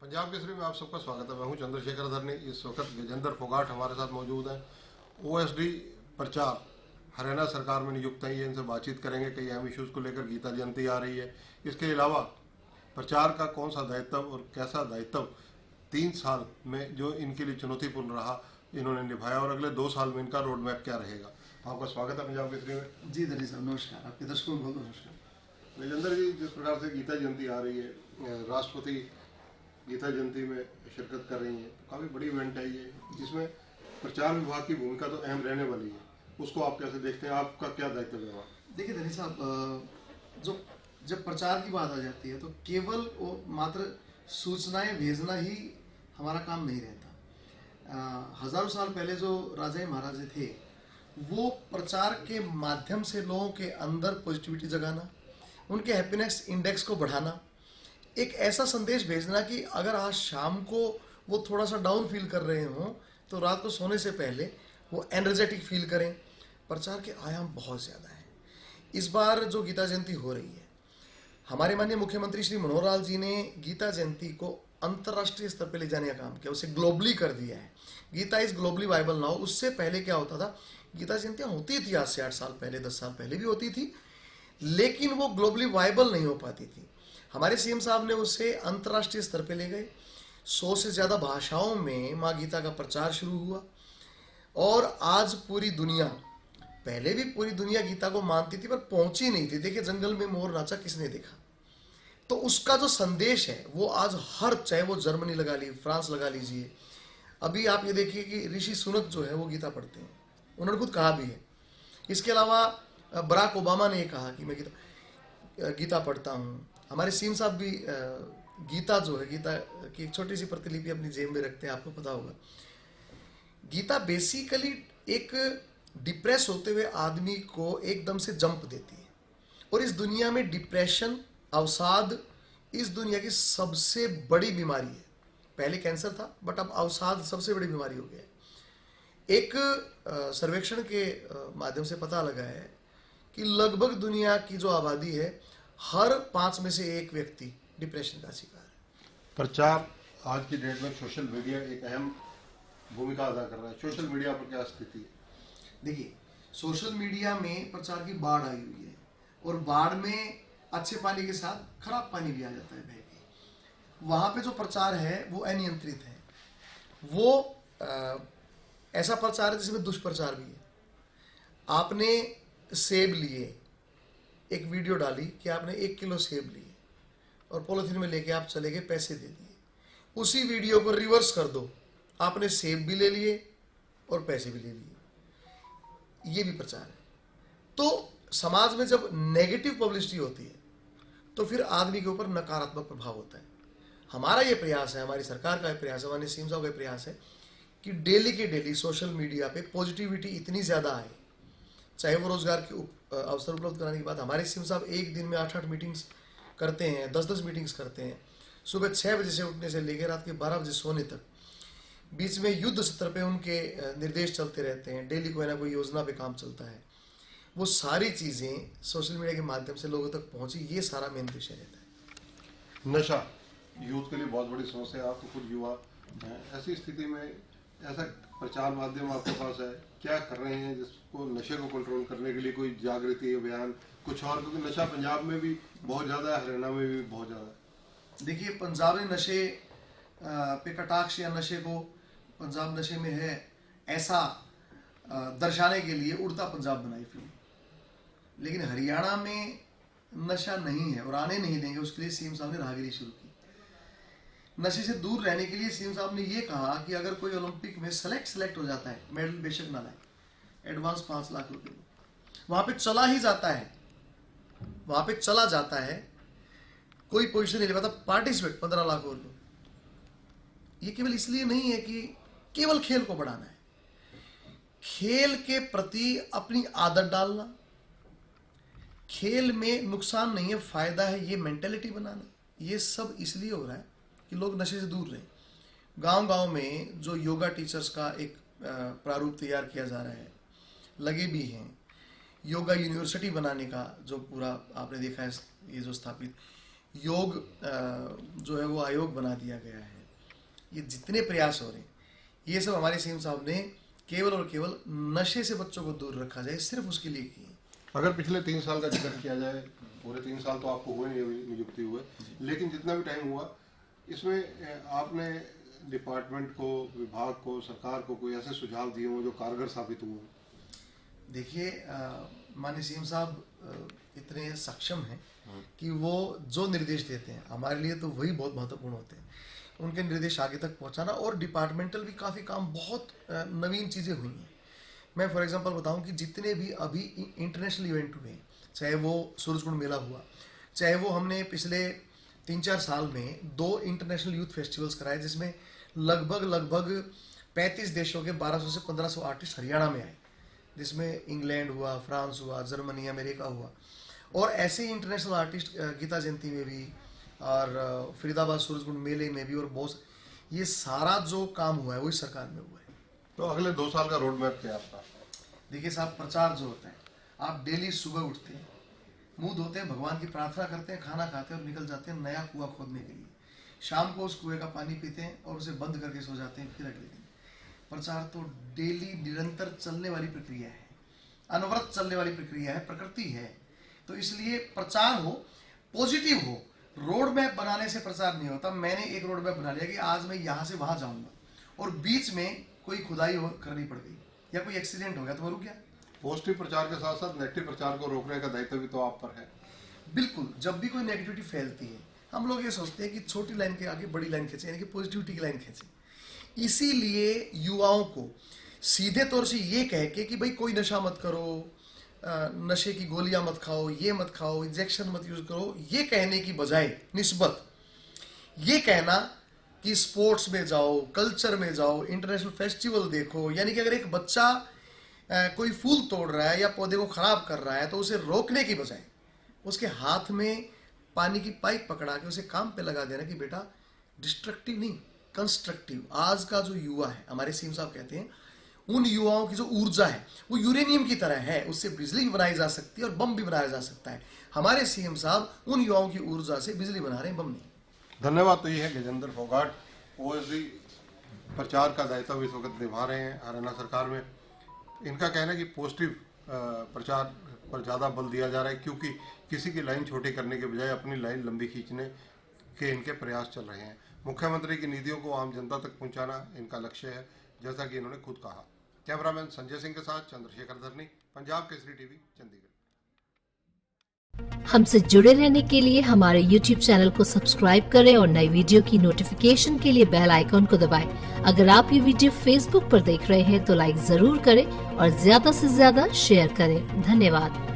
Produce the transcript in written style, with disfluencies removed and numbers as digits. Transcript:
पंजाब केसरी में आप सबका स्वागत है। मैं हूं चंद्रशेखर धरनी। इस वक्त गजेंद्र फोगाट हमारे साथ मौजूद हैं। ओएसडी प्रचार हरियाणा सरकार में नियुक्त हैं। ये इनसे बातचीत करेंगे कई अहम इश्यूज को लेकर। गीता जयंती आ रही है, इसके अलावा प्रचार का कौन सा दायित्व और कैसा दायित्व 3 साल में जो इनके लिए चुनौतीपूर्ण रहा इन्होंने निभाया, और अगले 2 साल में इनका रोड मैप क्या रहेगा। आपका स्वागत है पंजाब केसरी में। जी धनी साहब नमस्कार। आपके दर्शकों को बहुत नमस्कार। गजेंद्र जी, जिस प्रकार से गीता जयंती आ रही है, राष्ट्रपति गीता जयंती में शिरकत कर रही हैं, तो काफ़ी बड़ी इवेंट है ये, जिसमें प्रचार विभाग की भूमिका तो अहम रहने वाली है। उसको आप कैसे देखते हैं? आपका क्या दायित्व है वहाँ? देखिए धनी साहब, जो जब प्रचार की बात आ जाती है तो केवल वो मात्र सूचनाएं भेजना ही हमारा काम नहीं रहता। हजारों साल पहले जो राजा महाराजे थे वो प्रचार के माध्यम से लोगों के अंदर पॉजिटिविटी जगाना, उनके हैप्पीनेस इंडेक्स को बढ़ाना, एक ऐसा संदेश भेजना कि अगर आज शाम को वो थोड़ा सा डाउन फील कर रहे हों तो रात को सोने से पहले वो एनर्जेटिक फील करें। प्रचार के आयाम बहुत ज़्यादा हैं। इस बार जो गीता जयंती हो रही है, हमारे माननीय मुख्यमंत्री श्री मनोहर लाल जी ने गीता जयंती को अंतर्राष्ट्रीय स्तर पर ले जाने का काम किया, उसे ग्लोबली कर दिया है। Gita is globally viable now. उससे पहले क्या होता था, गीता जयंतियाँ होती थी आज से 8 साल पहले, 10 साल पहले भी होती थी, लेकिन वो ग्लोबली वाइबल नहीं हो पाती थी। हमारे सीएम साहब ने उसे अंतर्राष्ट्रीय स्तर पे ले गए। 100 से ज़्यादा भाषाओं में माँ गीता का प्रचार शुरू हुआ और आज पूरी दुनिया, पहले भी पूरी दुनिया गीता को मानती थी पर पहुंची नहीं थी। देखिए, जंगल में मोर नाचा किसने देखा, तो उसका जो संदेश है वो आज हर, चाहे वो जर्मनी लगा ली, फ्रांस लगा लीजिए। अभी आप ये देखिए कि ऋषि सुनक जो है वो गीता पढ़ते हैं, उन्होंने खुद कहा भी है। इसके अलावा बराक ओबामा ने कहा कि मैं गीता पढ़ता हूँ। हमारे सीएम साहब भी गीता जो है, गीता की एक छोटी सी प्रतिलिपि अपनी जेब में रखते हैं, आपको पता होगा। गीता बेसिकली एक डिप्रेस होते हुए आदमी को एकदम से जंप देती है, और इस दुनिया में डिप्रेशन, अवसाद इस दुनिया की सबसे बड़ी बीमारी है। पहले कैंसर था, बट अब अवसाद सबसे बड़ी बीमारी हो गया है। एक सर्वेक्षण के माध्यम से पता लगा है कि लगभग दुनिया की जो आबादी है, हर 5 में से 1 व्यक्ति डिप्रेशन का शिकार है। प्रचार आज की डेट में सोशल मीडिया एक अहम भूमिका अदा कर रहा है। सोशल मीडिया पर क्या स्थिति है? देखिए, सोशल मीडिया में प्रचार की बाढ़ आई हुई है, और बाढ़ में अच्छे पानी के साथ खराब पानी भी आ जाता है बह के। वहाँ पे जो प्रचार है वो अनियंत्रित है। वो ऐसा प्रचार है जिसमें दुष्प्रचार भी है। आपने सेब लिए, एक वीडियो डाली कि आपने 1 किलो सेब लिए और पॉलिथीन में लेके आप चले गए, पैसे दे दिए। उसी वीडियो को रिवर्स कर दो, आपने सेब भी ले लिए और पैसे भी ले लिए। ये भी प्रचार है। तो समाज में जब नेगेटिव पब्लिसिटी होती है तो फिर आदमी के ऊपर नकारात्मक प्रभाव होता है। हमारा ये प्रयास है, हमारी सरकार का ये प्रयास है, हमारे सीएम साहब का प्रयास है कि डेली के डेली सोशल मीडिया पे पॉजिटिविटी इतनी ज़्यादा आए, चाहे वो रोजगार के अवसर उपलब्ध कराने की बात। हमारे सीएम साहब एक दिन में 8-8 मीटिंग्स करते हैं, 10-10 मीटिंग्स करते हैं, सुबह 6 बजे से उठने से लेकर रात के 12 बजे सोने तक। बीच में युद्ध स्तर पे उनके निर्देश चलते रहते हैं, डेली कोई ना कोई योजना पे काम चलता है। वो सारी चीज़ें सोशल मीडिया के माध्यम से लोगों तक पहुंची, ये सारा मेन विषय रहता है। नशा यूथ के लिए बहुत बड़ी समस्या है। आप तो खुद युवा हैं, ऐसी स्थिति में ऐसा प्रचार माध्यम आपके पास है, क्या कर रहे हैं जिसको नशे को कंट्रोल करने के लिए? कोई जागृति अभियान, कुछ और? क्योंकि नशा पंजाब में भी बहुत ज़्यादा है, हरियाणा में भी बहुत ज़्यादा है। देखिए, पंजाब ने नशे पे कटाक्ष या नशे को पंजाब नशे में है ऐसा दर्शाने के लिए उड़ता पंजाब बनाई फिल्म, लेकिन हरियाणा में नशा नहीं है और आने नहीं देंगे। उसके लिए सीएम साहब ने राहगिरी शुरू की। नशे से दूर रहने के लिए सीएम साहब ने ये कहा कि अगर कोई ओलंपिक में सेलेक्ट हो जाता है, मेडल बेशक ना लाए, एडवांस 5 लाख रुपए वहां पे चला ही जाता है, वहां पे चला जाता है, कोई पोजीशन नहीं ले पाता, पार्टिसिपेट 15 लाख और दो। ये केवल इसलिए नहीं है कि केवल खेल को बढ़ाना है, खेल के प्रति अपनी आदत डालना, खेल में नुकसान नहीं है, फायदा है, ये मेंटेलिटी बनाना, ये सब इसलिए हो रहा है कि लोग नशे से दूर रहें। गांव-गांव में जो योगा टीचर्स का एक प्रारूप तैयार किया जा रहा है, लगे भी हैं। योगा यूनिवर्सिटी बनाने का जो पूरा आपने देखा है, ये जो स्थापित योग जो है वो आयोग बना दिया गया है, ये जितने प्रयास हो रहे हैं, ये सब हमारे सीएम साहब ने केवल और केवल नशे से बच्चों को दूर रखा जाए, सिर्फ उसके लिए किए। अगर पिछले 3 साल का जिक्र किया जाए, पूरे 3 साल तो आपको हुए नियुक्ति हुए, लेकिन जितना भी टाइम हुआ इसमें आपने डिपार्टमेंट को, विभाग को, सरकार को कोई ऐसे सुझाव दिए हों जो कारगर साबित हुए? देखिए, माननीय सीएम साहब इतने सक्षम हैं कि वो जो निर्देश देते हैं हमारे लिए तो वही बहुत महत्वपूर्ण होते हैं। उनके निर्देश आगे तक पहुंचाना, और डिपार्टमेंटल भी काफ़ी काम, बहुत नवीन चीज़ें हुई हैं। मैं फॉर एग्जांपल बताऊं कि जितने भी अभी इंटरनेशनल इवेंट हुए, चाहे वो सूरजकुंड मेला हुआ, चाहे वो हमने पिछले 3-4 साल में 2 इंटरनेशनल यूथ फेस्टिवल्स कराए, जिसमें लगभग 35 देशों के 1200 से 1500 आर्टिस्ट हरियाणा में आए, जिसमें इंग्लैंड हुआ, फ्रांस हुआ, जर्मनी, अमेरिका हुआ, और ऐसे ही इंटरनेशनल आर्टिस्ट गीता जयंती में भी और फरीदाबाद सूरजकुंड मेले में भी, और बहुत, ये सारा जो काम हुआ है वो इस सरकार में हुआ है। तो अगले 2 साल का रोड मैप क्या है आपका? देखिए साहब, प्रचार जो होता है, आप डेली सुबह उठते हैं, मुंह धोते हैं, भगवान की प्रार्थना करते हैं, खाना खाते हैं और निकल जाते हैं नया कुआं खोदने के लिए। शाम को उस कुएं का पानी पीते हैं और उसे बंद करके सो जाते हैं फिर अगले दिन। प्रचार तो डेली निरंतर चलने वाली प्रक्रिया है, अनवरत चलने वाली प्रक्रिया है, प्रकृति है। तो इसलिए प्रचार हो, पॉजिटिव हो, रोड मैप बनाने से प्रचार नहीं होता। मैंने एक रोड मैप बना लिया कि आज मैं यहाँ से वहाँ जाऊँगा, और बीच में कोई खुदाई करनी पड़ गई या कोई एक्सीडेंट हो गया तो मैं रुक गया। पॉजिटिव प्रचार के साथ साथ नेगेटिव प्रचार को रोकने का दायित्व भी तो आप पर है। बिल्कुल, जब भी कोई नेगेटिविटी फैलती है, हम लोग ये सोचते हैं कि छोटी लाइन के आगे बड़ी लाइन खींचे, यानी कि पॉजिटिविटी की लाइन खींचे। इसीलिए युवाओं को सीधे तौर से ये कह के कि भाई कोई नशा मत करो, नशे की गोलियां मत खाओ, ये मत खाओ, इंजेक्शन मत यूज करो, ये कहने की बजाय निस्बत ये कहना कि स्पोर्ट्स में जाओ, कल्चर में जाओ, इंटरनेशनल फेस्टिवल देखो। यानी कि अगर एक बच्चा कोई फूल तोड़ रहा है या पौधे को खराब कर रहा है तो उसे रोकने की बजाय उसके हाथ में पानी की पाइप पकड़ा के उसे काम पे लगा देना कि बेटा डिस्ट्रक्टिव नहीं, कंस्ट्रक्टिव। आज का जो युवा है, हमारे सीएम साहब कहते हैं, उन युवाओं की जो ऊर्जा है वो यूरेनियम की तरह है, उससे बिजली भी बनाई जा सकती है और बम भी बनाया जा सकता है। हमारे सीएम साहब उन युवाओं की ऊर्जा से बिजली बना रहे हैं, बम नहीं। धन्यवाद। तो ये है गजेंद्र फोगाट, ओएसडी प्रचार का दायित्व इस वक्त निभा रहे हैं हरियाणा सरकार में। इनका कहना है कि पॉजिटिव प्रचार पर ज़्यादा बल दिया जा रहा है, क्योंकि किसी की लाइन छोटी करने के बजाय अपनी लाइन लंबी खींचने के इनके प्रयास चल रहे हैं। मुख्यमंत्री की नीतियों को आम जनता तक पहुंचाना इनका लक्ष्य है, जैसा कि इन्होंने खुद कहा। कैमरामैन संजय सिंह के साथ चंद्रशेखर धरनी, पंजाब केसरी टीवी, चंडीगढ़। हमसे जुड़े रहने के लिए हमारे YouTube चैनल को सब्सक्राइब करें और नई वीडियो की नोटिफिकेशन के लिए बेल आइकॉन को दबाएं। अगर आप ये वीडियो Facebook पर देख रहे हैं तो लाइक जरूर करें और ज्यादा से ज्यादा शेयर करें। धन्यवाद।